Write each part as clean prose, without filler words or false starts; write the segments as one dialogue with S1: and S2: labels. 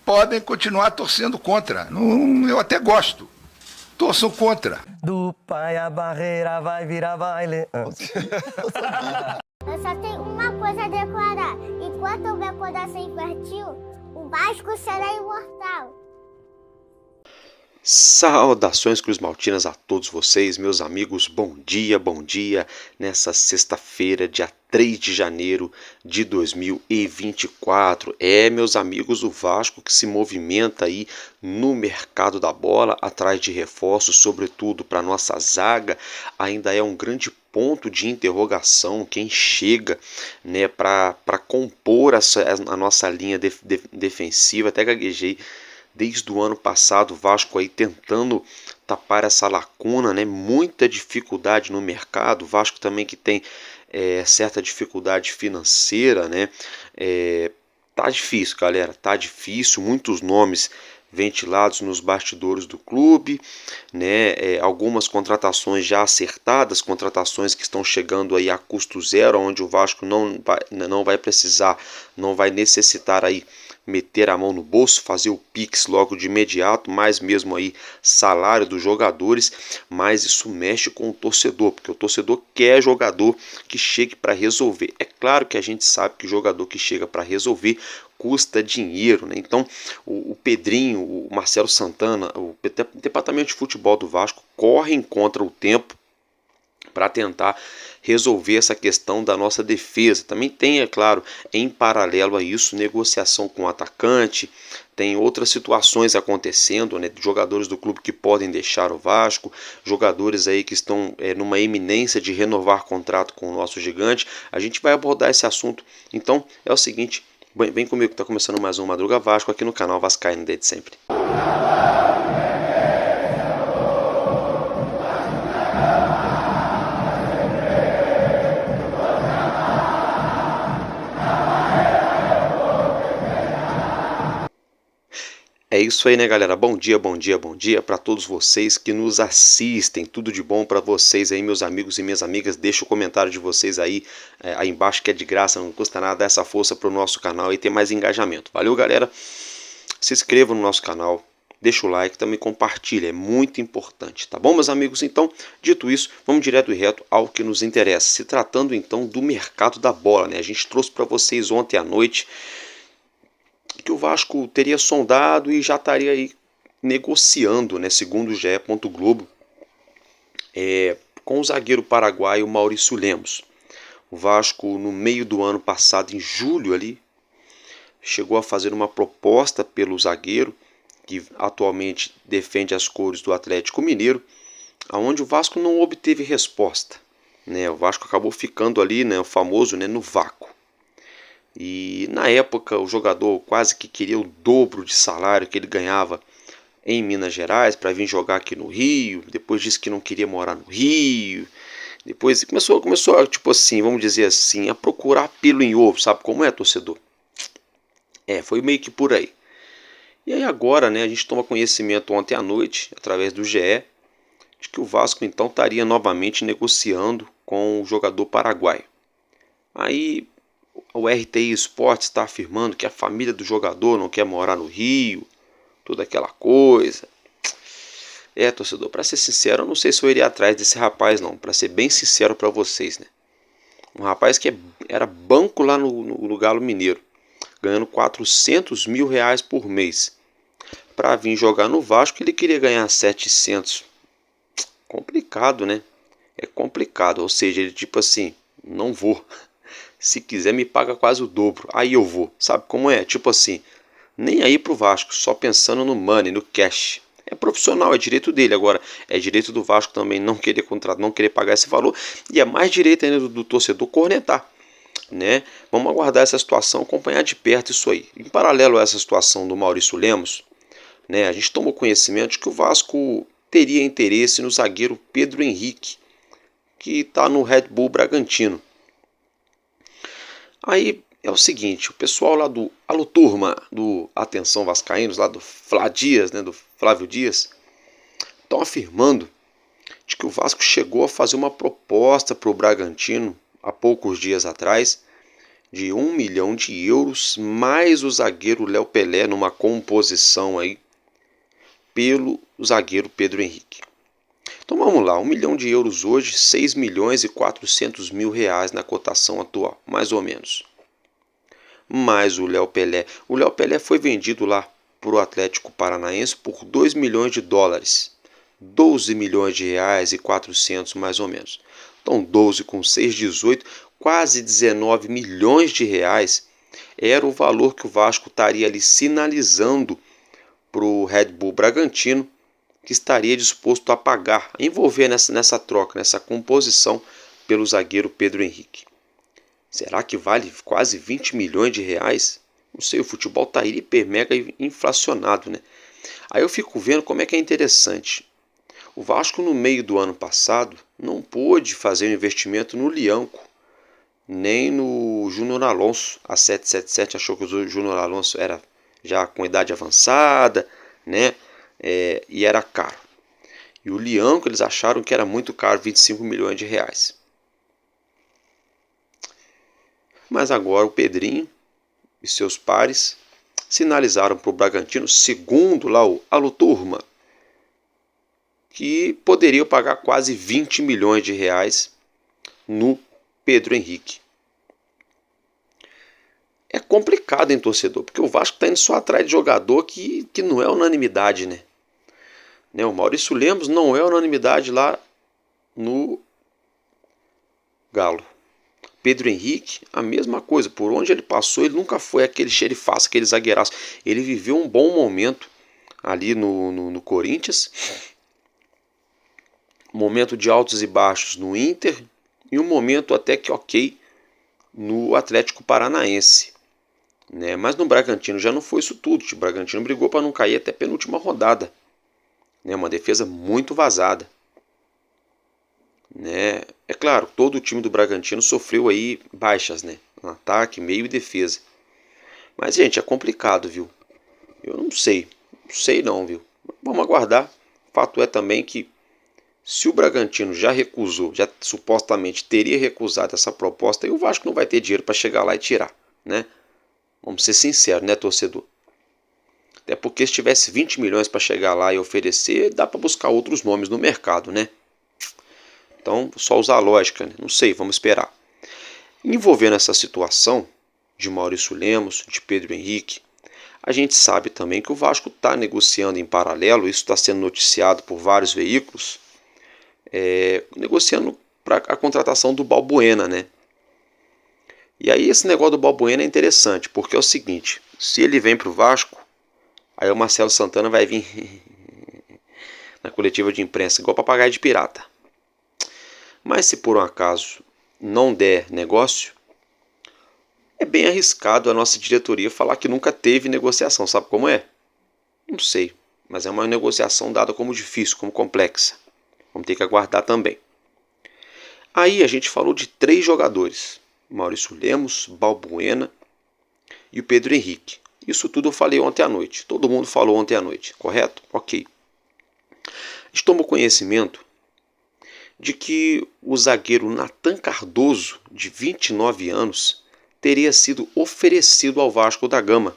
S1: Podem continuar torcendo contra. Não, eu até gosto. Torçam contra.
S2: Do pai a barreira vai virar baile.
S3: Eu só tenho uma coisa a declarar. Enquanto houver coração infantil, o Vasco será imortal.
S4: Saudações cruzmaltinas a todos vocês, meus amigos, bom dia, nessa sexta-feira, dia 3 de janeiro de 2024. Meus amigos, o Vasco que se movimenta aí no mercado da bola, atrás de reforços, sobretudo para nossa zaga, ainda é um grande ponto de interrogação quem chega, né, para compor a nossa linha defensiva. Até gaguejei. Desde o ano passado, o Vasco aí tentando tapar essa lacuna, né? Muita dificuldade no mercado. O Vasco também que tem certa dificuldade financeira, né? Tá difícil, galera. Tá difícil. Muitos nomes ventilados nos bastidores do clube, né? Algumas contratações já acertadas, contratações que estão chegando aí a custo zero, onde o Vasco não vai precisar, não vai necessitar aí meter a mão no bolso, fazer o Pix logo de imediato, mais mesmo aí salário dos jogadores, mas isso mexe com o torcedor, porque o torcedor quer jogador que chegue para resolver. É claro que a gente sabe que jogador que chega para resolver custa dinheiro, né? Então o Pedrinho, o Marcelo Santana, o departamento de futebol do Vasco correm contra o tempo para tentar resolver essa questão da nossa defesa. Também tem, é claro, em paralelo a isso, negociação com o atacante, tem outras situações acontecendo, né, de jogadores do clube que podem deixar o Vasco, jogadores aí que estão numa iminência de renovar contrato com o nosso gigante. A gente vai abordar esse assunto. Então é o seguinte, vem comigo que está começando mais um Madruga Vasco aqui no canal Vascaíno desde sempre. É isso aí, né, galera? Bom dia para todos vocês que nos assistem. Tudo de bom para vocês aí, meus amigos e minhas amigas. Deixa o comentário de vocês aí embaixo, que é de graça, não custa nada, dá essa força para o nosso canal e ter mais engajamento. Valeu, galera? Se inscreva no nosso canal, deixa o like, também compartilha, é muito importante, tá bom, meus amigos? Então, dito isso, vamos direto e reto ao que nos interessa. Se tratando então do mercado da bola, né? A gente trouxe para vocês ontem à noite que o Vasco teria sondado e já estaria aí negociando, né, segundo o GE. Globo, com o zagueiro paraguaio Maurício Lemos. O Vasco, no meio do ano passado, em julho ali, chegou a fazer uma proposta pelo zagueiro, que atualmente defende as cores do Atlético Mineiro, aonde o Vasco não obteve resposta, né? O Vasco acabou ficando ali, né, o famoso, né, no vácuo. E na época o jogador quase que queria o dobro de salário que ele ganhava em Minas Gerais para vir jogar aqui no Rio. Depois disse que não queria morar no Rio. Depois começou tipo assim, vamos dizer assim, a procurar pelo em ovo, sabe como é, torcedor? Foi meio que por aí. E aí agora, né, a gente toma conhecimento ontem à noite, através do GE, de que o Vasco então estaria novamente negociando com o jogador paraguaio. Aí o RTI Esportes está afirmando que a família do jogador não quer morar no Rio, toda aquela coisa. Torcedor, para ser sincero, eu não sei se eu iria atrás desse rapaz não, para ser bem sincero para vocês, né? Um rapaz que era banco lá no Galo Mineiro, ganhando 400 mil reais por mês. Para vir jogar no Vasco, ele queria ganhar 700. Complicado, né? É complicado, ou seja, ele tipo assim, não vou. Se quiser me paga quase o dobro, aí eu vou. Sabe como é? Tipo assim, nem aí pro Vasco, só pensando no money, no cash. É profissional, é direito dele. Agora, é direito do Vasco também não querer contratar, não querer pagar esse valor. E é mais direito ainda do torcedor cornetar, né? Vamos aguardar essa situação, acompanhar de perto isso aí. Em paralelo a essa situação do Maurício Lemos, né, a gente tomou conhecimento de que o Vasco teria interesse no zagueiro Pedro Henrique, que está no Red Bull Bragantino. Aí é o seguinte, o pessoal lá do Alô Turma, do Atenção Vascaínos, lá do Dias, né, do Flávio Dias, estão afirmando de que o Vasco chegou a fazer uma proposta para o Bragantino há poucos dias atrás de 1 milhão de euros mais o zagueiro Léo Pelé numa composição aí pelo zagueiro Pedro Henrique. Então vamos lá, 1 milhão de euros hoje, 6 milhões e 400 mil reais na cotação atual, mais ou menos. Mais o Léo Pelé. O Léo Pelé foi vendido lá para o Atlético Paranaense por 2 milhões de dólares. 12 milhões de reais e 400 mais ou menos. Então 12 com 6, 18, quase 19 milhões de reais era o valor que o Vasco estaria ali sinalizando para o Red Bull Bragantino que estaria disposto a pagar, a envolver nessa troca, nessa composição pelo zagueiro Pedro Henrique. Será que vale quase 20 milhões de reais? Não sei, o futebol está hiper mega inflacionado, né? Aí eu fico vendo como é que é interessante. O Vasco no meio do ano passado não pôde fazer um investimento no Lianco, nem no Júnior Alonso. A 777 achou que o Júnior Alonso era já com idade avançada, né? E era caro. E o Lianco eles acharam que era muito caro, 25 milhões de reais. Mas agora o Pedrinho e seus pares sinalizaram para o Bragantino, segundo lá o Alô Turma, que poderiam pagar quase 20 milhões de reais no Pedro Henrique. É complicado, hein, torcedor? Porque o Vasco está indo só atrás de jogador que não é unanimidade, né? O Maurício Lemos não é unanimidade lá no Galo. Pedro Henrique, a mesma coisa. Por onde ele passou, ele nunca foi aquele xerifaço, aquele zagueiraço. Ele viveu um bom momento ali no Corinthians. Um momento de altos e baixos no Inter. E um momento até que ok no Atlético Paranaense. Mas no Bragantino já não foi isso tudo. O Bragantino brigou para não cair até a penúltima rodada. Uma defesa muito vazada. É claro, todo o time do Bragantino sofreu aí baixas, no ataque, meio e defesa. Mas, gente, é complicado, viu? Eu não sei não, viu? Vamos aguardar. Fato é também que se o Bragantino já recusou, já supostamente teria recusado essa proposta, aí o Vasco não vai ter dinheiro para chegar lá e tirar, Vamos ser sinceros, torcedor? Até porque se tivesse 20 milhões para chegar lá e oferecer, dá para buscar outros nomes no mercado, Então, só usar a lógica, Não sei, vamos esperar. Envolvendo essa situação de Maurício Lemos, de Pedro Henrique, a gente sabe também que o Vasco está negociando em paralelo, isso está sendo noticiado por vários veículos, negociando para a contratação do Balbuena, E aí esse negócio do Balbuena é interessante, porque é o seguinte, se ele vem para o Vasco, aí o Marcelo Santana vai vir na coletiva de imprensa, igual papagaio de pirata. Mas se por um acaso não der negócio, é bem arriscado a nossa diretoria falar que nunca teve negociação. Sabe como é? Não sei, mas é uma negociação dada como difícil, como complexa. Vamos ter que aguardar também. Aí a gente falou de 3 jogadores. Maurício Lemos, Balbuena e o Pedro Henrique. Isso tudo eu falei ontem à noite. Todo mundo falou ontem à noite, correto? Ok. A gente tomou conhecimento de que o zagueiro Nathan Cardoso, de 29 anos, teria sido oferecido ao Vasco da Gama.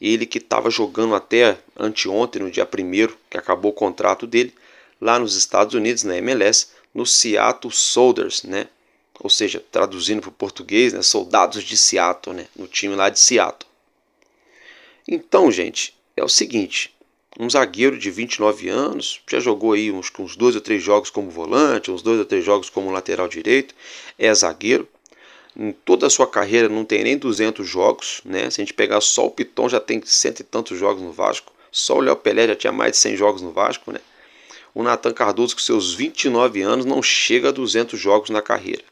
S4: Ele que estava jogando até anteontem, no dia 1º, que acabou o contrato dele, lá nos Estados Unidos, na MLS, no Seattle Sounders, Ou seja, traduzindo para o português, soldados de Seattle, no time lá de Seattle. Então, gente, é o seguinte, um zagueiro de 29 anos, já jogou aí uns 2 ou 3 jogos como volante, uns 2 ou 3 jogos como lateral direito, é zagueiro. Em toda a sua carreira não tem nem 200 jogos, Se a gente pegar só o Piton já tem 100 e tantos jogos no Vasco, só o Léo Pelé já tinha mais de 100 jogos no Vasco, O Nathan Cardoso com seus 29 anos não chega a 200 jogos na carreira.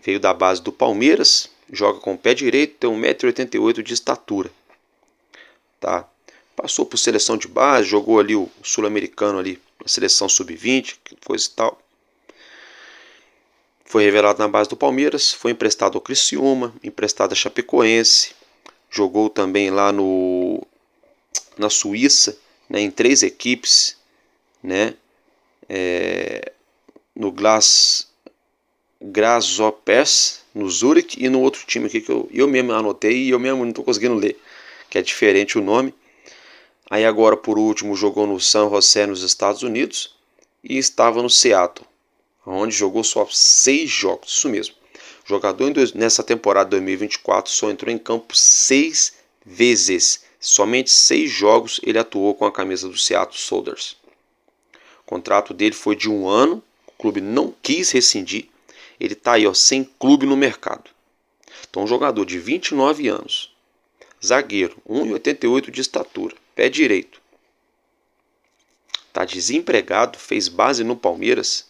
S4: Veio da base do Palmeiras, joga com o pé direito, tem 1,88 m de estatura. Passou por seleção de base, jogou ali o sul-americano ali, na seleção sub-20, coisa e tal. Foi revelado na base do Palmeiras, foi emprestado ao Criciúma, emprestado a Chapecoense, jogou também lá na Suíça, né, em 3 equipes, né, no Grasshoppers, no Zurich e no outro time aqui que eu mesmo anotei e eu mesmo não estou conseguindo ler, que é diferente o nome. Aí agora, por último, jogou no San José nos Estados Unidos e estava no Seattle, onde jogou só 6 jogos, isso mesmo. O jogador nessa temporada 2024 só entrou em campo 6 vezes. Somente 6 jogos ele atuou com a camisa do Seattle Sounders. O contrato dele foi de 1 ano, o clube não quis rescindir. Ele está aí, ó, sem clube no mercado. Então, um jogador de 29 anos, zagueiro, 1,88 de estatura, pé direito, está desempregado, fez base no Palmeiras,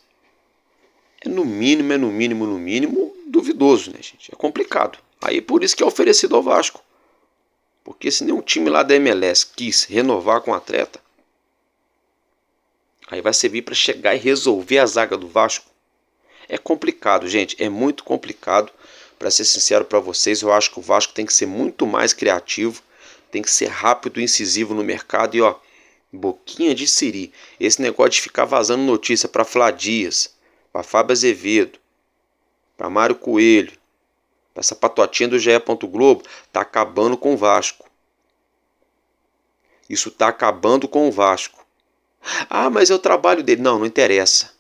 S4: é no mínimo duvidoso, né, gente? É complicado. Aí por isso que é oferecido ao Vasco. Porque se nenhum time lá da MLS quis renovar com o atleta, aí vai servir para chegar e resolver a zaga do Vasco. É complicado, gente, é muito complicado. Para ser sincero para vocês, eu acho que o Vasco tem que ser muito mais criativo, tem que ser rápido e incisivo no mercado. E ó, boquinha de siri, esse negócio de ficar vazando notícia para Flá Dias, para Fábio Azevedo, para Mário Coelho, para essa patotinha do GE. Globo, tá acabando com o Vasco. Isso tá acabando com o Vasco. Ah, mas é o trabalho dele. Não interessa.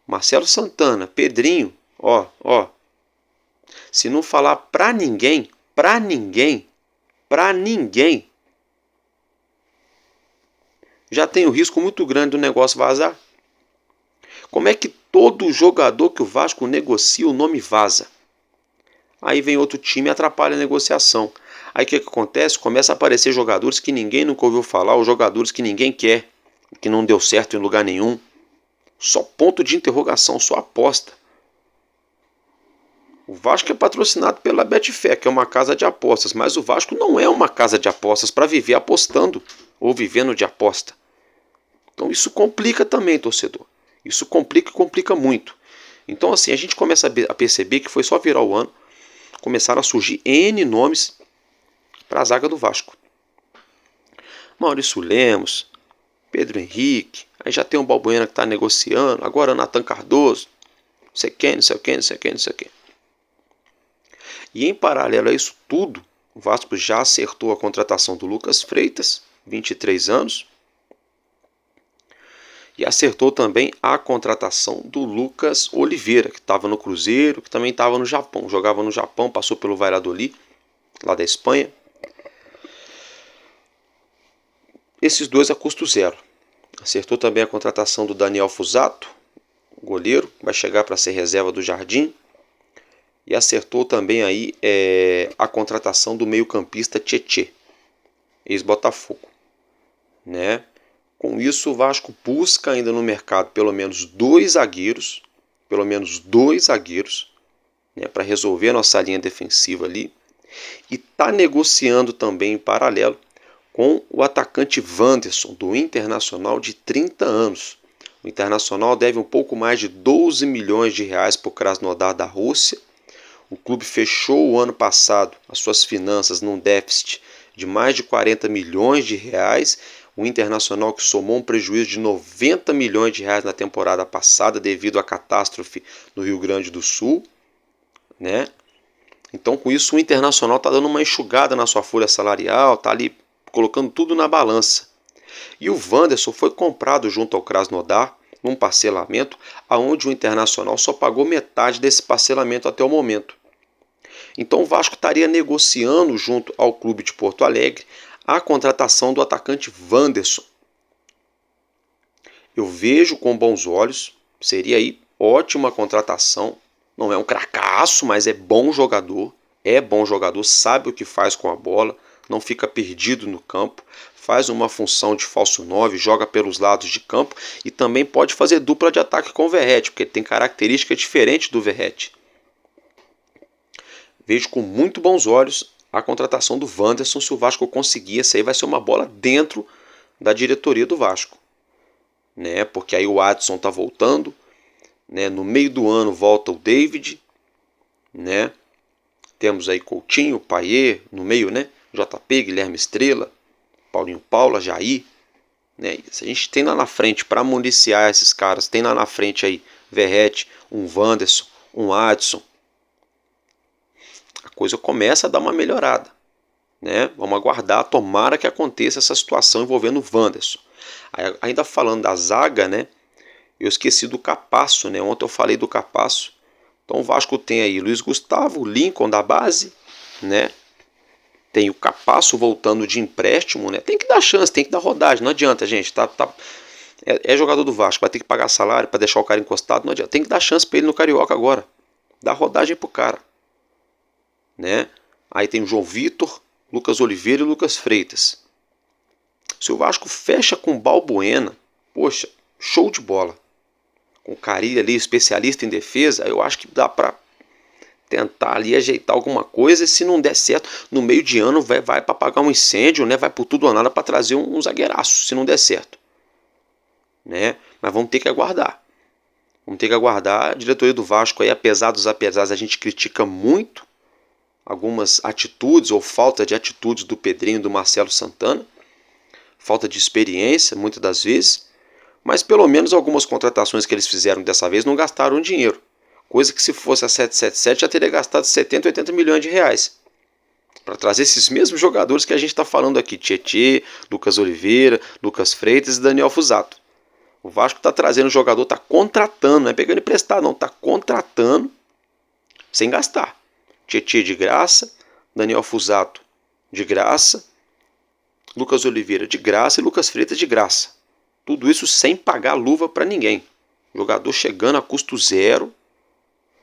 S4: Marcelo Santana, Pedrinho, ó. Se não falar pra ninguém, já tem um risco muito grande do negócio vazar. Como é que todo jogador que o Vasco negocia, o nome vaza? Aí vem outro time e atrapalha a negociação. Aí o que acontece? Começa a aparecer jogadores que ninguém nunca ouviu falar, ou jogadores que ninguém quer, que não deu certo em lugar nenhum. Só ponto de interrogação, só aposta. O Vasco é patrocinado pela Betfair, que é uma casa de apostas, mas o Vasco não é uma casa de apostas para viver apostando ou vivendo de aposta. Então isso complica também, torcedor. Isso complica e complica muito. Então assim, a gente começa a perceber que foi só virar o ano, começaram a surgir N nomes para a zaga do Vasco. Maurício Lemos, Pedro Henrique, aí já tem um Balbuena que está negociando, agora Nathan Cardoso, não sei quem. E em paralelo a isso tudo, o Vasco já acertou a contratação do Lucas Freitas, 23 anos, e acertou também a contratação do Lucas Oliveira, que estava no Cruzeiro, que também estava no Japão, jogava no Japão, passou pelo Valladolid, lá da Espanha. Esses dois a custo zero. Acertou também a contratação do Daniel Fusato, goleiro, vai chegar para ser reserva do Jardim. E acertou também aí a contratação do meio-campista Tietê, ex-Botafogo, né? Com isso, o Vasco busca ainda no mercado pelo menos dois zagueiros, né, para resolver a nossa linha defensiva ali. E está negociando também em paralelo com o atacante Wanderson, do Internacional, de 30 anos. O Internacional deve um pouco mais de 12 milhões de reais para o Krasnodar da Rússia. O clube fechou o ano passado as suas finanças num déficit de mais de 40 milhões de reais. O Internacional que somou um prejuízo de 90 milhões de reais na temporada passada devido à catástrofe no Rio Grande do Sul, né? Então com isso o Internacional está dando uma enxugada na sua folha salarial, está ali colocando tudo na balança. E o Wanderson foi comprado junto ao Krasnodar num parcelamento aonde o Internacional só pagou metade desse parcelamento até o momento. Então o Vasco estaria negociando junto ao clube de Porto Alegre a contratação do atacante Wanderson. Eu vejo com bons olhos, seria aí ótima contratação. Não é um cracaço, mas é bom jogador, sabe o que faz com a bola, não fica perdido no campo, faz uma função de falso 9, joga pelos lados de campo e também pode fazer dupla de ataque com o Verratti, porque ele tem características diferentes do Verratti. Vejo com muito bons olhos a contratação do Wanderson. Se o Vasco conseguir, essa aí vai ser uma bola dentro da diretoria do Vasco, né? Porque aí o Adson tá voltando, né? No meio do ano volta o David, né? Temos aí Coutinho, Payet no meio, né? JP, Guilherme Estrela, Paulinho Paula, Jair, né? Se a gente tem lá na frente para municiar esses caras, tem lá na frente aí Verratti, um Wanderson, um Adson, a coisa começa a dar uma melhorada, né? Vamos aguardar, tomara que aconteça essa situação envolvendo o Wanderson. Ainda falando da zaga, né? Eu esqueci do Capasso, né? Ontem eu falei do Capasso. Então o Vasco tem aí Luiz Gustavo, Lincoln da base, né? Tem o Capasso voltando de empréstimo, né? Tem que dar chance, tem que dar rodagem, não adianta, gente. É jogador do Vasco, vai ter que pagar salário para deixar o cara encostado, não adianta. Tem que dar chance para ele no Carioca agora. Dá rodagem pro cara, né? Aí tem o João Vitor, Lucas Oliveira e Lucas Freitas. Se o Vasco fecha com o Balbuena, poxa, show de bola. Com o Carille ali, especialista em defesa, eu acho que dá para tentar ali ajeitar alguma coisa. E se não der certo, no meio de ano vai para apagar um incêndio, né? Vai por tudo ou nada para trazer um zagueiraço, se não der certo, né? Mas vamos ter que aguardar. Vamos ter que aguardar. A diretoria do Vasco aí, apesar dos apesares, a gente critica muito algumas atitudes ou falta de atitudes do Pedrinho e do Marcelo Santana. Falta de experiência, muitas das vezes. Mas pelo menos algumas contratações que eles fizeram dessa vez não gastaram dinheiro. Coisa que se fosse a 777 já teria gastado 70, 80 milhões de reais. Para trazer esses mesmos jogadores que a gente está falando aqui. Tietê, Lucas Oliveira, Lucas Freitas e Daniel Fusato. O Vasco está trazendo jogador, está contratando, não é pegando emprestado não, está contratando sem gastar. Tietê de graça, Daniel Fusato de graça, Lucas Oliveira de graça e Lucas Freitas de graça. Tudo isso sem pagar luva para ninguém. Jogador chegando a custo zero,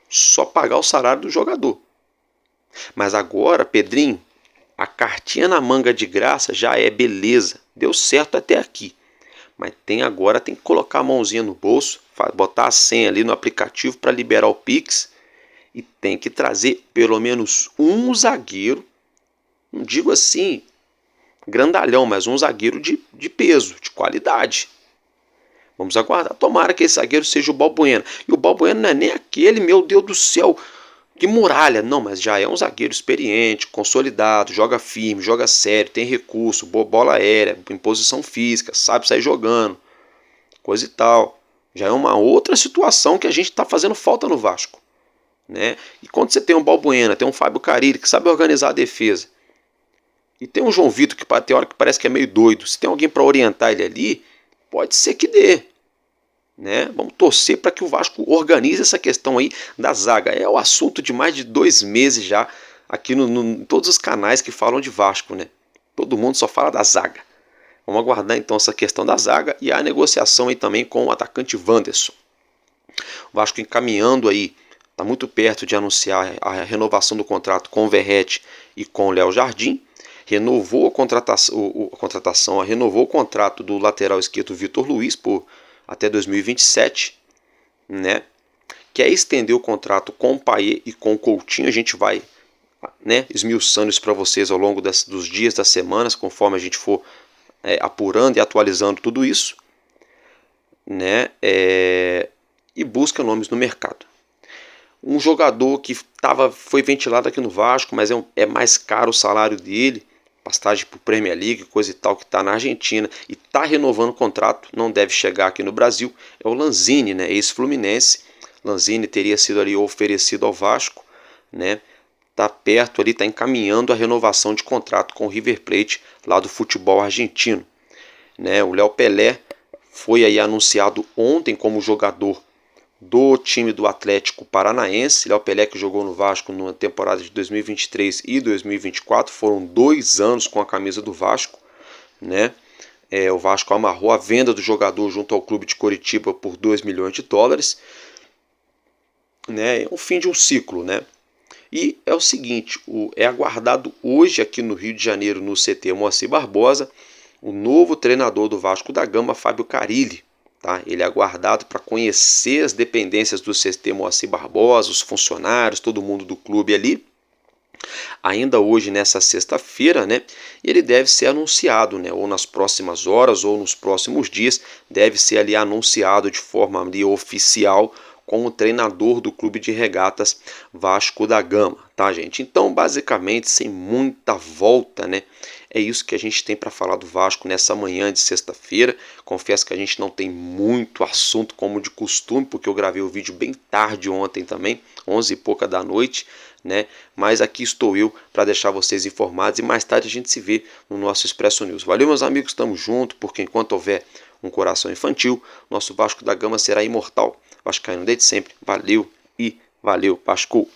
S4: só pagar o salário do jogador. Mas agora, Pedrinho, a cartinha na manga de graça já é beleza. Deu certo até aqui. Mas agora tem que colocar a mãozinha no bolso, botar a senha ali no aplicativo para liberar o Pix. E tem que trazer pelo menos um zagueiro, não digo assim grandalhão, mas um zagueiro de peso, de qualidade. Vamos aguardar. Tomara que esse zagueiro seja o Balbuena. E o Balbuena não é nem aquele, meu Deus do céu, que muralha. Não, mas já é um zagueiro experiente, consolidado, joga firme, joga sério, tem recurso, boa bola aérea, em posição física, sabe sair jogando, coisa e tal. Já é uma outra situação que a gente está fazendo falta no Vasco, né? E quando você tem um Balbuena, tem um Fábio Carille que sabe organizar a defesa, e tem um João Vitor que tem hora que parece que é meio doido, se tem alguém para orientar ele ali, pode ser que dê, né? Vamos torcer para que o Vasco organize essa questão aí da zaga. É o assunto de mais de 2 meses já aqui em todos os canais que falam de Vasco, né? Todo mundo só fala da zaga. Vamos aguardar então essa questão da zaga e a negociação aí também com o atacante Wanderson. O Vasco encaminhando aí, está muito perto de anunciar a renovação do contrato com o Verratti e com o Léo Jardim. Renovou renovou o contrato do lateral esquerdo Vitor Luiz por até 2027, né? Quer estender o contrato com o Payet e com o Coutinho. A gente vai, né, esmiuçando isso para vocês ao longo dos dias, das semanas, conforme a gente for apurando e atualizando tudo isso, né? E busca nomes no mercado. Um jogador que foi ventilado aqui no Vasco, mas é mais caro o salário dele, passagem por Premier League, coisa e tal, que está na Argentina e está renovando o contrato, não deve chegar aqui no Brasil, é o Lanzini, né, ex-Fluminense. Lanzini teria sido ali oferecido ao Vasco, né, está perto ali, está encaminhando a renovação de contrato com o River Plate lá do futebol argentino, né. O Léo Pelé foi aí anunciado ontem como jogador do time do Atlético Paranaense. Léo Pelé, que jogou no Vasco na temporada de 2023 e 2024, foram 2 anos com a camisa do Vasco, né? O Vasco amarrou a venda do jogador junto ao clube de Coritiba por 2 milhões de dólares, né? É o fim de um ciclo, né? E é o seguinte, é aguardado hoje aqui no Rio de Janeiro, no CT Moacir Barbosa, o novo treinador do Vasco da Gama, Fábio Carille. Tá? Ele é aguardado para conhecer as dependências do CT Moacir Barbosa, os funcionários, todo mundo do clube ali, ainda hoje nessa sexta-feira, né? E ele deve ser anunciado, né? Ou nas próximas horas ou nos próximos dias, deve ser ali anunciado de forma ali oficial como treinador do Clube de Regatas Vasco da Gama, tá, gente? Então, basicamente, sem muita volta, né? É isso que a gente tem para falar do Vasco nessa manhã de sexta-feira. Confesso que a gente não tem muito assunto como de costume, porque eu gravei o vídeo bem tarde ontem também, 11 e pouca da noite, né? Mas aqui estou eu para deixar vocês informados e mais tarde a gente se vê no nosso Expresso News. Valeu, meus amigos, estamos juntos, porque enquanto houver um coração infantil, nosso Vasco da Gama será imortal. Vascaíno desde sempre, valeu e valeu, Vasco!